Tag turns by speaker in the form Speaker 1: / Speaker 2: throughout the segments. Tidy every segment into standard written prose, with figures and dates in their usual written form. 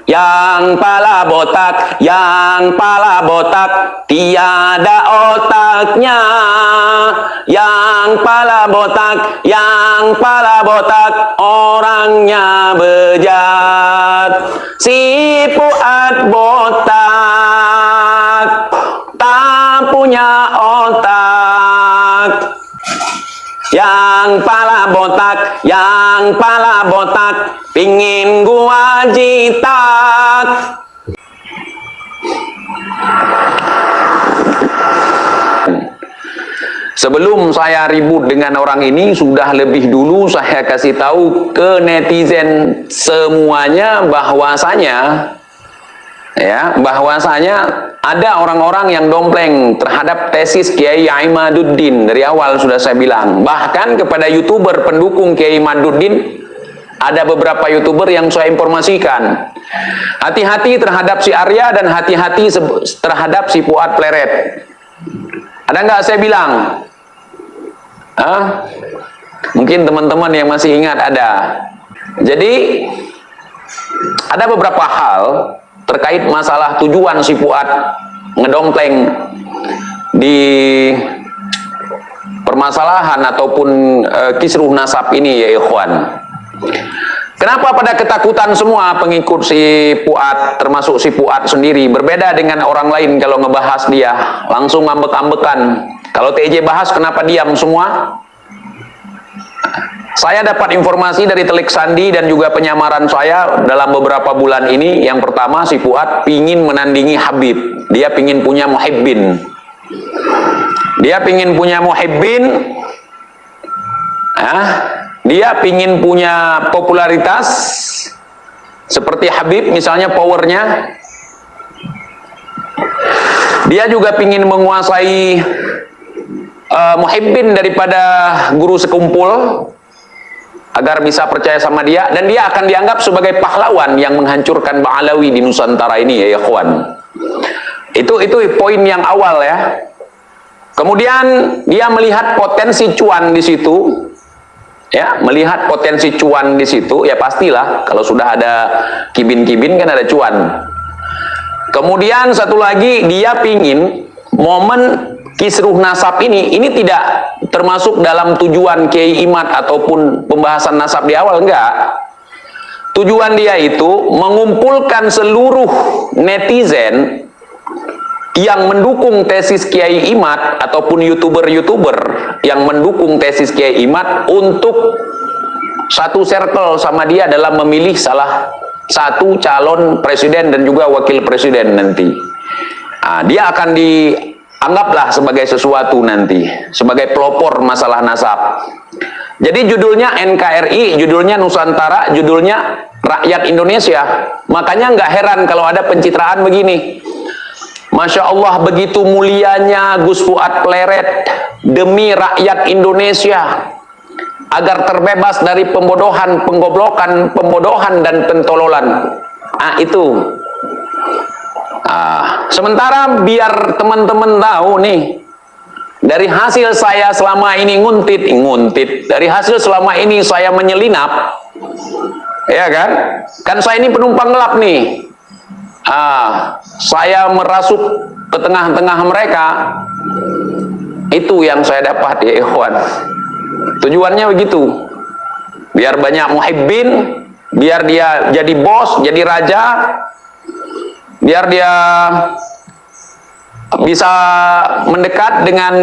Speaker 1: yang pala botak, yang pala botak, tiada otaknya. Yang pala botak, yang pala botak, orangnya bejat. Si Fuad botak, tak punya otak. Yang pala botak, yang pala botak, pingin gua jitak. Sebelum saya ribut dengan orang ini, sudah lebih dulu saya kasih tahu ke netizen semuanya bahwasanya ada orang-orang yang dompleng terhadap tesis Kiai Imaduddin. Dari awal sudah saya bilang, bahkan kepada YouTuber pendukung Kiai Imaduddin, ada beberapa YouTuber yang saya informasikan, hati-hati terhadap si Arya dan hati-hati terhadap si Fuad Pleret. Ada nggak saya bilang? Mungkin teman-teman yang masih ingat ada. Jadi ada beberapa hal terkait masalah tujuan si Fuad ngedompleng di permasalahan ataupun kisruh nasab ini, ya ikhwan. Kenapa pada ketakutan semua pengikut si Fuad, termasuk si Fuad sendiri? Berbeda dengan orang lain kalau ngebahas dia, langsung ngambek-ambekan. Kalau TJ bahas, kenapa diam semua? Saya dapat informasi dari Telik Sandi dan juga penyamaran saya dalam beberapa bulan ini. Yang pertama, si Fuad pingin menandingi Habib. Dia pingin punya muhibbin. Dia pingin punya muhibbin. Dia pingin punya popularitas seperti Habib, misalnya powernya. Dia juga pingin menguasai muhibbin daripada guru sekumpul agar bisa percaya sama dia, dan dia akan dianggap sebagai pahlawan yang menghancurkan Ba'alawi di Nusantara ini, ya ikhwan. Itu poin yang awal ya. Kemudian dia melihat potensi cuan di situ. Ya, melihat potensi cuan di situ, ya pastilah kalau sudah ada kibin-kibin kan ada cuan. Kemudian satu lagi, dia pingin momen kisruh nasab ini tidak termasuk dalam tujuan Kiai Imad ataupun pembahasan nasab di awal, enggak. Tujuan dia itu mengumpulkan seluruh netizen yang mendukung tesis Kiai Imad ataupun YouTuber-YouTuber yang mendukung tesis Kiai Imad untuk satu circle sama dia dalam memilih salah satu calon presiden dan juga wakil presiden nanti. Dia akan dianggaplah sebagai sesuatu nanti, sebagai pelopor masalah nasab. Jadi judulnya NKRI, judulnya Nusantara, judulnya Rakyat Indonesia. Makanya nggak heran kalau ada pencitraan begini. Masya Allah, begitu mulianya Gus Fuad Pleret demi rakyat Indonesia agar terbebas dari pembodohan, penggoblokan, pembodohan dan pentololan. Itu. Sementara biar teman-teman tahu nih, dari hasil saya selama ini nguntit, dari hasil selama ini saya menyelinap, ya kan? Kan saya ini penumpang gelap nih. Saya merasuk ke tengah-tengah mereka. Itu yang saya dapat, ya ikhwan. Tujuannya begitu, biar banyak muhibbin, biar dia jadi bos, jadi raja, biar dia bisa mendekat dengan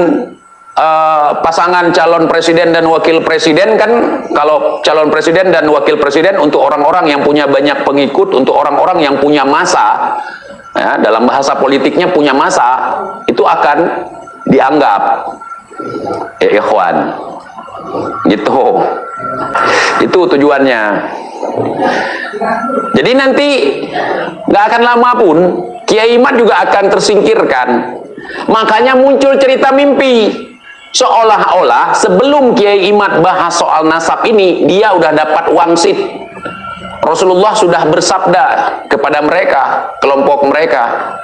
Speaker 1: pasangan calon presiden dan wakil presiden. Kan kalau calon presiden dan wakil presiden untuk orang-orang yang punya banyak pengikut, untuk orang-orang yang punya massa, ya, dalam bahasa politiknya punya massa, itu akan dianggap, ya ikhwan, gitu. Itu tujuannya. Jadi nanti nggak akan lama pun Kiai Imad juga akan tersingkirkan. Makanya muncul cerita mimpi, seolah-olah sebelum Kiai Imad bahas soal nasab ini, dia udah dapat wangsit. Rasulullah sudah bersabda kepada mereka, kelompok mereka.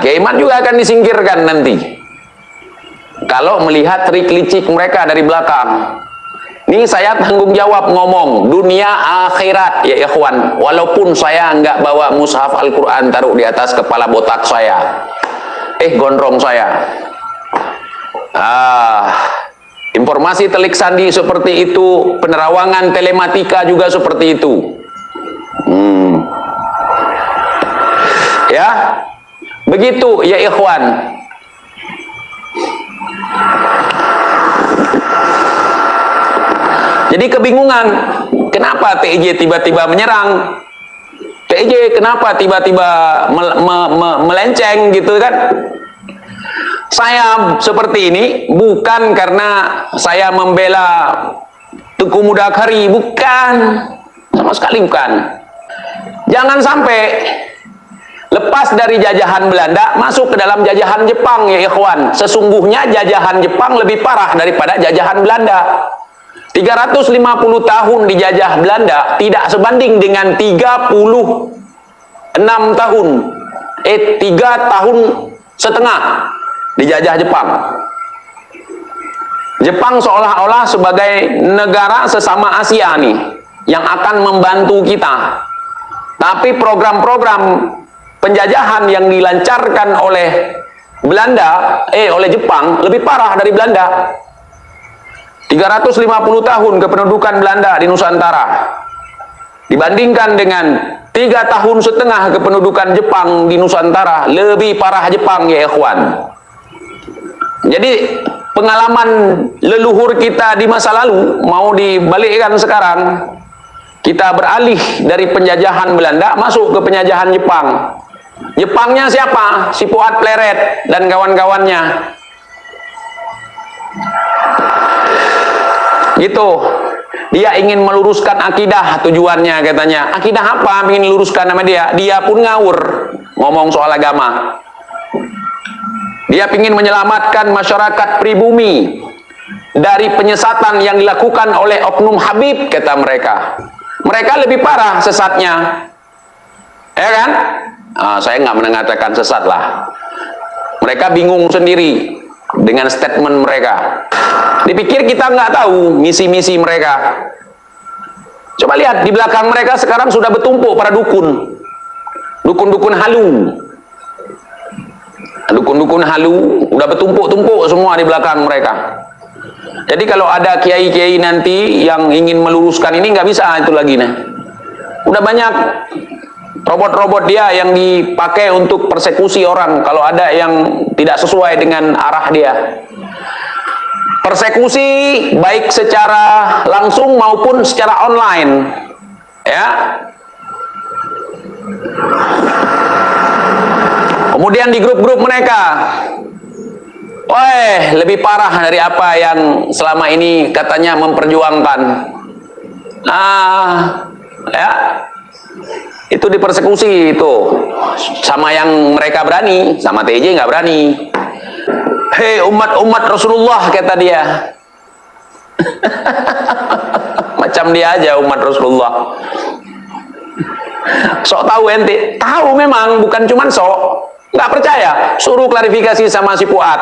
Speaker 1: Kiai Imad juga akan disingkirkan nanti kalau melihat trik licik mereka dari belakang. Ini saya tanggung jawab ngomong dunia akhirat ya ikhwan. Walaupun saya nggak bawa mushaf Al-Quran taruh di atas kepala botak saya, gondrong saya. Informasi telik sandi seperti itu, penerawangan telematika juga seperti itu. Ya, begitu ya ikhwan. Jadi kebingungan, kenapa TIJ tiba-tiba menyerang? TIJ kenapa tiba-tiba melenceng gitu kan? Saya seperti ini bukan karena saya membela Teuku Mudakari, bukan, sama sekali bukan. Jangan sampai lepas dari jajahan Belanda masuk ke dalam jajahan Jepang ya ikhwan. Sesungguhnya jajahan Jepang lebih parah daripada jajahan Belanda. 350 tahun dijajah Belanda tidak sebanding dengan 36 tahun 3 tahun setengah dijajah Jepang. Jepang seolah-olah sebagai negara sesama Asia nih yang akan membantu kita. Tapi program-program penjajahan yang dilancarkan oleh Belanda, oleh Jepang lebih parah dari Belanda. 350 tahun kependudukan Belanda di Nusantara dibandingkan dengan 3 tahun setengah kependudukan Jepang di Nusantara, lebih parah Jepang ya ikhwan. Jadi pengalaman leluhur kita di masa lalu mau dibalikkan sekarang. Kita beralih dari penjajahan Belanda masuk ke penjajahan Jepang. Jepangnya siapa? Si Fuad Pleret dan kawan-kawannya. Gitu. Dia ingin meluruskan akidah, tujuannya katanya. Akidah apa ingin luruskan sama dia? Dia pun ngawur ngomong soal agama. Dia ingin menyelamatkan masyarakat pribumi dari penyesatan yang dilakukan oleh oknum Habib, kata mereka. Mereka lebih parah sesatnya. Ya kan? Saya nggak mengatakan sesat lah. Mereka bingung sendiri dengan statement mereka. Dipikir kita nggak tahu misi-misi mereka. Coba lihat di belakang mereka sekarang sudah bertumpuk para dukun. Dukun-dukun halu. Dukun-dukun halu udah bertumpuk-tumpuk semua di belakang mereka. Jadi kalau ada kiai-kiai nanti yang ingin meluruskan ini nggak bisa itu lagi nih. Udah banyak robot-robot dia yang dipakai untuk persekusi orang kalau ada yang tidak sesuai dengan arah dia. Persekusi baik secara langsung maupun secara online. Ya. Kemudian di grup-grup mereka, lebih parah dari apa yang selama ini katanya memperjuangkan. Ya, itu dipersekusi itu, sama yang mereka berani, sama TJ nggak berani. Hei umat-umat Rasulullah, kata dia. Macam dia aja umat Rasulullah. Sok tahu ente, tahu memang, bukan cuman sok. Nggak percaya, suruh klarifikasi sama si Fuad.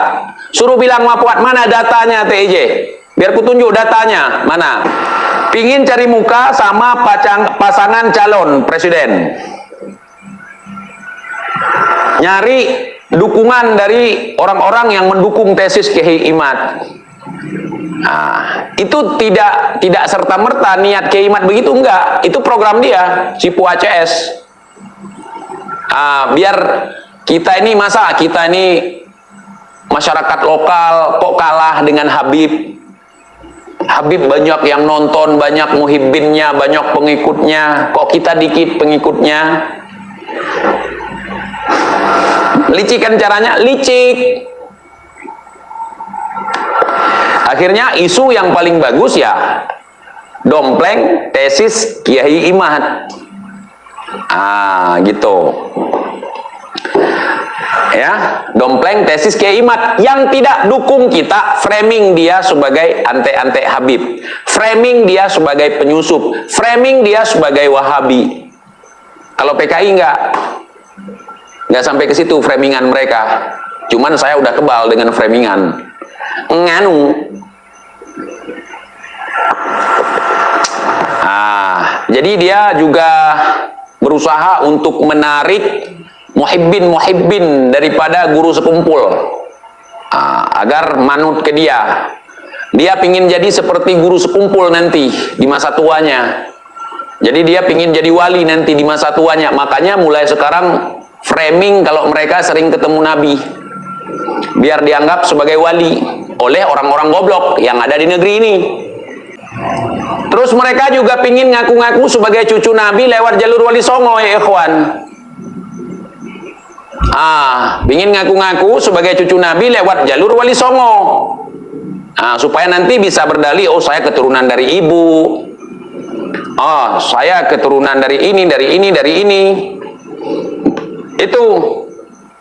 Speaker 1: Suruh bilang sama Fuad, mana datanya TIJ? Biar ku tunjuk datanya, mana? Pingin cari muka sama pasangan calon presiden. Nyari dukungan dari orang-orang yang mendukung tesis Kiai Imad. Itu tidak serta-merta niat Kiai Imad begitu, enggak. Itu program dia, si Fuad CS. Biar kita ini, masa kita ini masyarakat lokal kok kalah dengan Habib. Habib banyak yang nonton, banyak muhibbinnya, banyak pengikutnya, kok kita dikit pengikutnya. Licik kan caranya, licik. Akhirnya isu yang paling bagus ya dompleng tesis Kiai Imad. Gitu. Ya, dompleng tesis Kiai Imad yang tidak dukung kita, framing dia sebagai ante-ante Habib, framing dia sebagai penyusup, framing dia sebagai Wahabi. Kalau PKI nggak sampai ke situ framingan mereka. Cuman saya udah kebal dengan framingan. Nganu. Jadi dia juga berusaha untuk menarik muhibbin daripada guru sekumpul, agar manut ke dia. Dia pingin jadi seperti guru sekumpul nanti di masa tuanya. Jadi dia pingin jadi wali nanti di masa tuanya. Makanya mulai sekarang framing kalau mereka sering ketemu Nabi, biar dianggap sebagai wali oleh orang-orang goblok yang ada di negeri ini. Terus mereka juga pingin ngaku-ngaku sebagai cucu Nabi lewat jalur wali songo, ya ikhwan. Pingin ngaku-ngaku sebagai cucu Nabi lewat jalur wali songo, supaya nanti bisa berdalih, oh saya keturunan dari ibu, saya keturunan dari ini, dari ini, dari ini. Itu.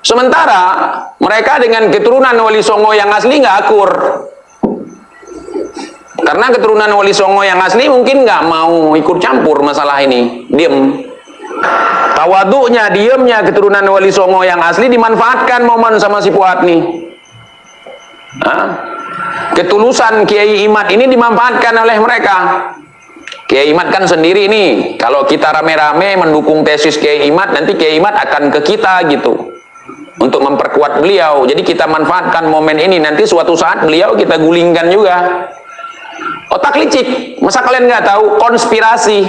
Speaker 1: Sementara mereka dengan keturunan wali songo yang asli nggak akur. Karena keturunan wali songo yang asli mungkin nggak mau ikut campur masalah ini, diem. Tawaduknya, diemnya keturunan wali songo yang asli dimanfaatkan momen sama si Fuad nih. Ketulusan Kiai Imad ini dimanfaatkan oleh mereka. Kiai Imad kan sendiri nih, kalau kita rame-rame mendukung tesis Kiai Imad, nanti Kiai Imad akan ke kita gitu, untuk memperkuat beliau. Jadi kita manfaatkan momen ini, nanti suatu saat beliau kita gulingkan juga. Otak licik, masa kalian nggak tahu konspirasi?